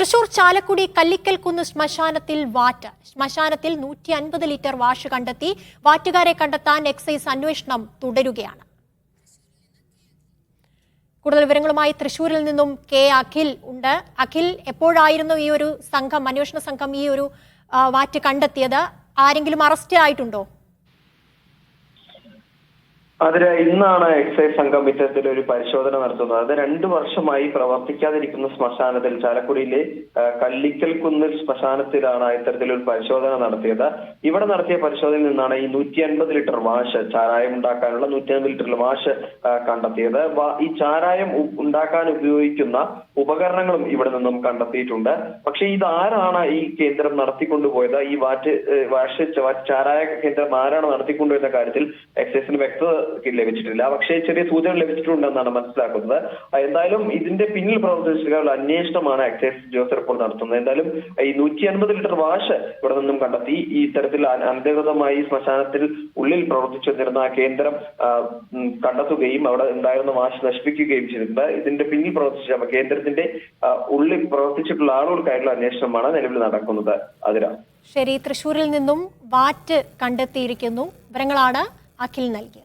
തൃശൂർ ചാലക്കുടി കല്ലിക്കൽ കുന്ന് ശ്മശാനത്തിൽ വാറ്റ്. ശ്മശാനത്തിൽ 150 ലിറ്റർ വാഷ് കണ്ടെത്തി. വാറ്റുകാരെ കണ്ടെത്താൻ എക്സൈസ് അന്വേഷണം തുടരുകയാണ്. കൂടുതൽ വിവരങ്ങളുമായി തൃശൂരിൽ നിന്നും അഖിൽ ഉണ്ട്. അഖിൽ, എപ്പോഴായിരുന്നു ഈ ഒരു സംഘം, അന്വേഷണ സംഘം ഈ ഒരു വാറ്റ് കണ്ടെത്തിയത്? ആരെങ്കിലും അറസ്റ്റ് ആയിട്ടുണ്ടോ? അതിന് ഇന്നാണ് എക്സൈസ് സംഘം ഇത്തരത്തിലൊരു പരിശോധന നടത്തുന്നത്. അത് 2 വർഷമായി പ്രവർത്തിക്കാതിരിക്കുന്ന ശ്മശാനത്തിൽ, ചാലക്കുടിയിലെ കല്ലിക്കൽ കുന്നിൽ ശ്മശാനത്തിലാണ് ഇത്തരത്തിലൊരു പരിശോധന നടത്തിയത്. ഇവിടെ നടത്തിയ പരിശോധനയിൽ നിന്നാണ് ഈ 150 ലിറ്റർ വാഷ്, ചാരായം ഉണ്ടാക്കാനുള്ള 150 ലിറ്റർ വാഷ് കണ്ടെത്തിയത്. ഈ ചാരായം ഉണ്ടാക്കാൻ ഉപയോഗിക്കുന്ന ഉപകരണങ്ങളും ഇവിടെ നിന്നും കണ്ടെത്തിയിട്ടുണ്ട്. പക്ഷേ ഇതാരാണ് ഈ കേന്ദ്രം നടത്തിക്കൊണ്ടുപോയത്, ഈ ചാരായ കേന്ദ്രം ആരാണ് നടത്തിക്കൊണ്ടുപോയെന്ന കാര്യത്തിൽ എക്സൈസിന് വ്യക്തത ലഭിച്ചിട്ടില്ല. പക്ഷേ ചെറിയ സൂചന ലഭിച്ചിട്ടുണ്ടെന്നാണ് മനസ്സിലാക്കുന്നത്. എന്തായാലും ഇതിന്റെ പിന്നിൽ പ്രവർത്തിച്ചിട്ടുള്ള അന്വേഷണമാണ് എക്സൈസ് ഉദ്യോഗസ്ഥർ ഇപ്പോൾ നടത്തുന്നത്. എന്തായാലും ഈ 150 ലിറ്റർ വാഷ് ഇവിടെ നിന്നും കണ്ടെത്തി. ഈ ഇത്തരത്തിൽ അനധികൃതമായി ശ്മശാനത്തിൽ ഉള്ളിൽ പ്രവർത്തിച്ചു വന്നിരുന്ന ആ കേന്ദ്രം കണ്ടെത്തുകയും അവിടെ ഉണ്ടായിരുന്ന വാഷ് നശിപ്പിക്കുകയും ചെയ്തിട്ടുണ്ട്. ഇതിന്റെ പിന്നിൽ പ്രവർത്തിച്ച കേന്ദ്രത്തിന്റെ ഉള്ളിൽ പ്രവർത്തിച്ചിട്ടുള്ള ആളുകൾക്കായിട്ടുള്ള അന്വേഷണമാണ് നിലവിൽ നടക്കുന്നത്. അതിരാ, ശരി. തൃശൂരിൽ നിന്നും വാറ്റ് കണ്ടെത്തിയിരിക്കുന്നു. വിവരങ്ങളാണ് അഖിൽ നൽകിയത്.